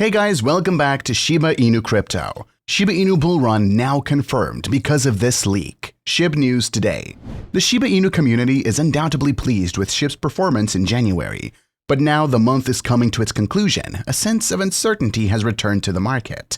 Hey guys, welcome back to Shiba Inu Crypto. Shiba Inu bull run now confirmed because of this leak. Shib news today. The Shiba Inu community is undoubtedly pleased with Shib's performance in January, but now the month is coming to its conclusion, a sense of uncertainty has returned to the market.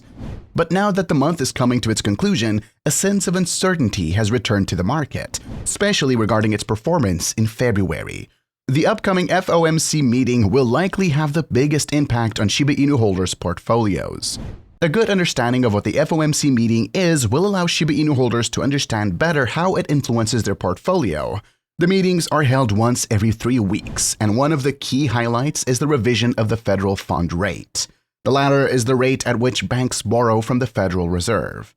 Especially regarding its performance in February. The upcoming FOMC meeting will likely have the biggest impact on Shiba Inu holders' portfolios. A good understanding of what the FOMC meeting is will allow Shiba Inu holders to understand better how it influences their portfolio. The meetings are held once every 3 weeks, and one of the key highlights is the revision of the federal fund rate. The latter is the rate at which banks borrow from the Federal Reserve.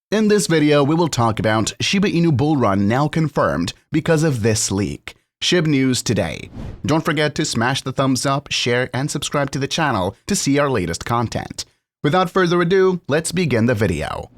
In this video, we will talk about Shiba Inu bull run now confirmed because of this leak. Shib news today. Don't forget to smash the thumbs up, share, and subscribe to the channel to see our latest content. Without further ado, let's begin the video.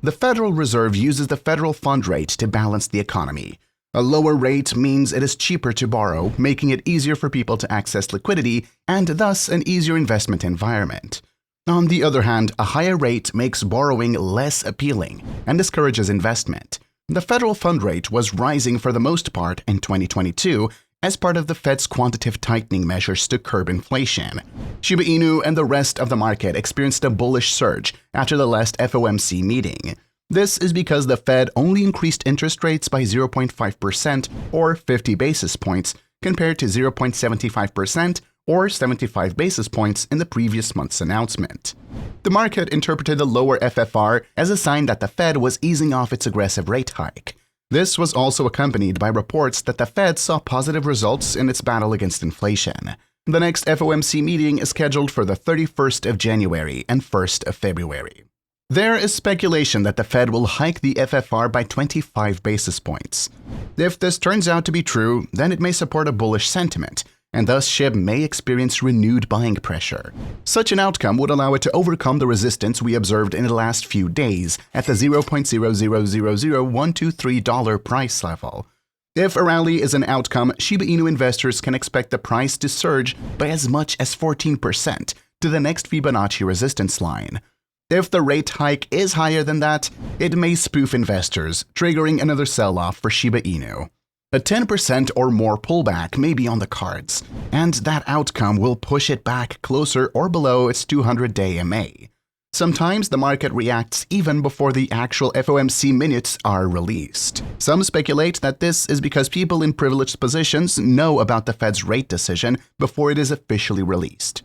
The Federal Reserve uses the federal fund rate to balance the economy. A lower rate means it is cheaper to borrow, making it easier for people to access liquidity and thus an easier investment environment. On the other hand, a higher rate makes borrowing less appealing and discourages investment. The federal fund rate was rising for the most part in 2022 as part of the Fed's quantitative tightening measures to curb inflation. Shiba Inu and the rest of the market experienced a bullish surge after the last FOMC meeting. This is because the Fed only increased interest rates by 0.5% or 50 basis points compared to 0.75% or 75 basis points in the previous month's announcement. The market interpreted the lower FFR as a sign that the Fed was easing off its aggressive rate hike. This was also accompanied by reports that the Fed saw positive results in its battle against inflation. The next FOMC meeting is scheduled for the 31st of January and 1st of February. There is speculation that the Fed will hike the FFR by 25 basis points. If this turns out to be true, then it may support a bullish sentiment, and thus Shib may experience renewed buying pressure. Such an outcome would allow it to overcome the resistance we observed in the last few days at the $0.000123 price level. If a rally is an outcome, Shiba Inu investors can expect the price to surge by as much as 14% to the next Fibonacci resistance line. If the rate hike is higher than that, it may spoof investors, triggering another sell-off for Shiba Inu. A 10% or more pullback may be on the cards, and that outcome will push it back closer or below its 200-day MA. Sometimes the market reacts even before the actual FOMC minutes are released. Some speculate that this is because people in privileged positions know about the Fed's rate decision before it is officially released.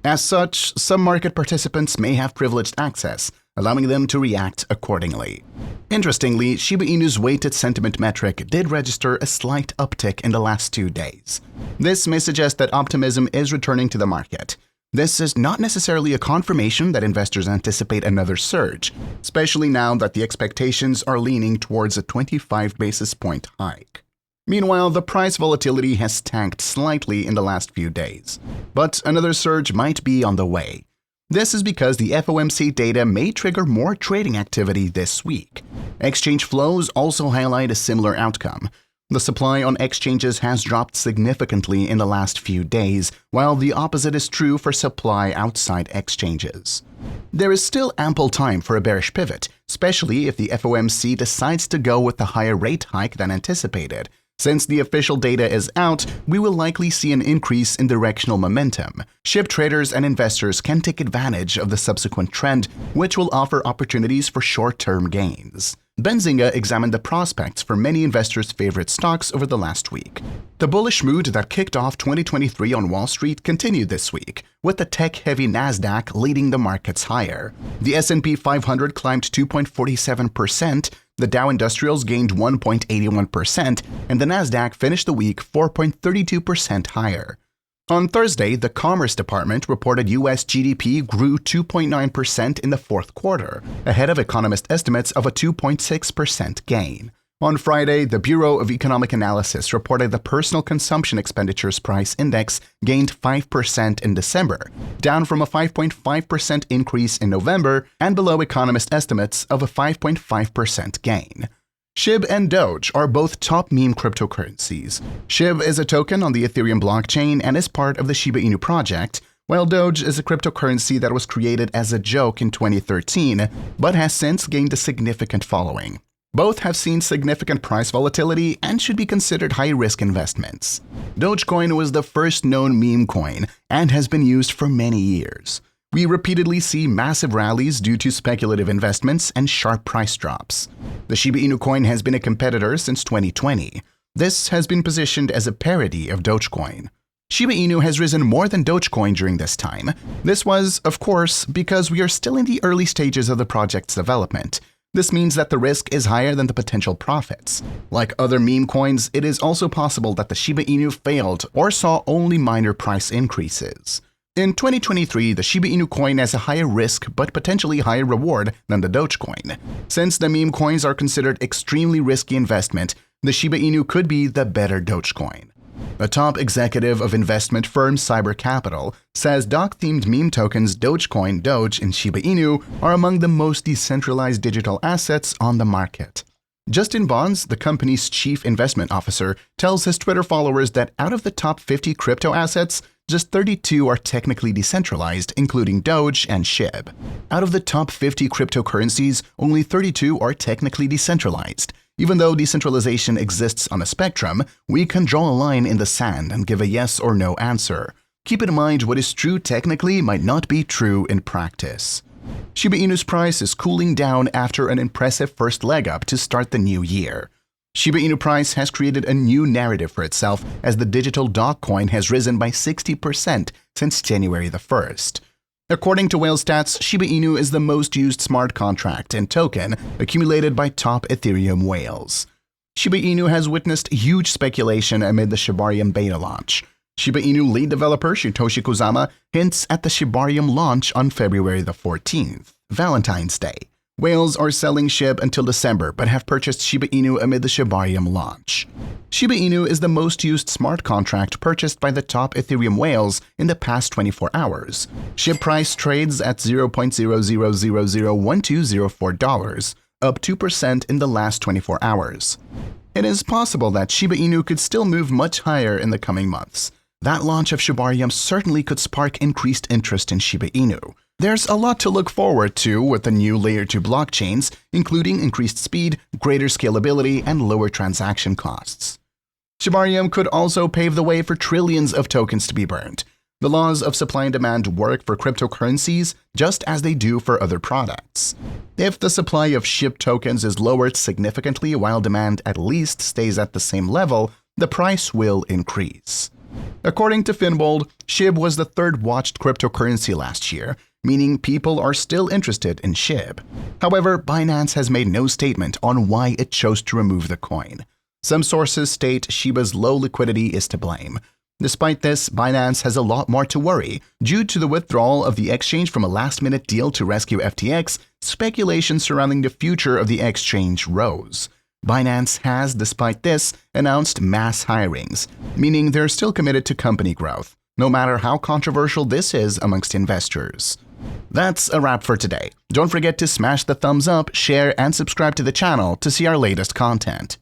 As such, some market participants may have privileged access, allowing them to react accordingly. Interestingly, Shiba Inu's weighted sentiment metric did register a slight uptick in the last 2 days. This may suggest that optimism is returning to the market. This is not necessarily a confirmation that investors anticipate another surge, especially now that the expectations are leaning towards a 25 basis point hike. Meanwhile, the price volatility has tanked slightly in the last few days, but another surge might be on the way. This is because the FOMC data may trigger more trading activity this week. Exchange flows also highlight a similar outcome. The supply on exchanges has dropped significantly in the last few days, while the opposite is true for supply outside exchanges. There is still ample time for a bearish pivot, especially if the FOMC decides to go with the higher rate hike than anticipated. Since the official data is out, we will likely see an increase in directional momentum. Shib traders and investors can take advantage of the subsequent trend, which will offer opportunities for short-term gains. Benzinga examined the prospects for many investors' favorite stocks over the last week. The bullish mood that kicked off 2023 on Wall Street continued this week, with the tech-heavy Nasdaq leading the markets higher. The S&P 500 climbed 2.47%, the Dow Industrials gained 1.81%, and the Nasdaq finished the week 4.32% higher. On Thursday, the Commerce Department reported U.S. GDP grew 2.9% in the fourth quarter, ahead of economist estimates of a 2.6% gain. On Friday, the Bureau of Economic Analysis reported the Personal Consumption Expenditures Price Index gained 5% in December, down from a 5.5% increase in November and below economist estimates of a 5.5% gain. Shib and Doge are both top meme cryptocurrencies. Shib is a token on the Ethereum blockchain and is part of the Shiba Inu project, While Doge is a cryptocurrency that was created as a joke in 2013, but has since gained a significant following. Both have seen significant price volatility and should be considered high-risk investments. Dogecoin was the first known meme coin and has been used for many years. We repeatedly see massive rallies due to speculative investments and sharp price drops. The Shiba Inu coin has been a competitor since 2020. This has been positioned as a parody of Dogecoin. Shiba Inu has risen more than Dogecoin during this time. This was, of course, because we are still in the early stages of the project's development. This means that the risk is higher than the potential profits. Like other meme coins, it is also possible that the Shiba Inu failed or saw only minor price increases. In 2023, the Shiba Inu coin has a higher risk but potentially higher reward than the Dogecoin. Since the meme coins are considered extremely risky investment, the Shiba Inu could be the better Dogecoin. A top executive of investment firm Cyber Capital says dog-themed meme tokens Dogecoin, Doge, and Shiba Inu are among the most decentralized digital assets on the market. Justin Bonds, the company's chief investment officer, tells his Twitter followers that out of the top 50 crypto assets, just 32 are technically decentralized, including Doge and Shib. Out of the top 50 cryptocurrencies, only 32 are technically decentralized. Even though decentralization exists on a spectrum, we can draw a line in the sand and give a yes or no answer. Keep in mind what is true technically might not be true in practice. Shiba Inu's price is cooling down after an impressive first leg up to start the new year. Shiba Inu price has created a new narrative for itself as the digital dog coin has risen by 60% since January the 1st. According to Whale Stats, Shiba Inu is the most used smart contract and token accumulated by top Ethereum whales. Shiba Inu has witnessed huge speculation amid the Shibarium beta launch. Shiba Inu lead developer Satoshi Kozama hints at the Shibarium launch on February the 14th, Valentine's Day. Whales are selling SHIB until December but have purchased Shiba Inu amid the Shibarium launch. Shiba Inu is the most used smart contract purchased by the top Ethereum whales in the past 24 hours. SHIB price trades at $0.00001204, up 2% in the last 24 hours. It is possible that Shiba Inu could still move much higher in the coming months. That launch of Shibarium certainly could spark increased interest in Shiba Inu. There's a lot to look forward to with the new Layer 2 blockchains, including increased speed, greater scalability, and lower transaction costs. Shibarium could also pave the way for trillions of tokens to be burned. The laws of supply and demand work for cryptocurrencies just as they do for other products. If the supply of SHIB tokens is lowered significantly while demand at least stays at the same level, the price will increase. According to Finbold, SHIB was the third watched cryptocurrency last year, meaning people are still interested in SHIB. However, Binance has made no statement on why it chose to remove the coin. Some sources state Shiba's low liquidity is to blame. Despite this, Binance has a lot more to worry. Due to the withdrawal of the exchange from a last-minute deal to rescue FTX, speculation surrounding the future of the exchange rose. Binance has, despite this, announced mass hirings, meaning they're still committed to company growth, no matter how controversial this is amongst investors. That's a wrap for today. Don't forget to smash the thumbs up, share, and subscribe to the channel to see our latest content.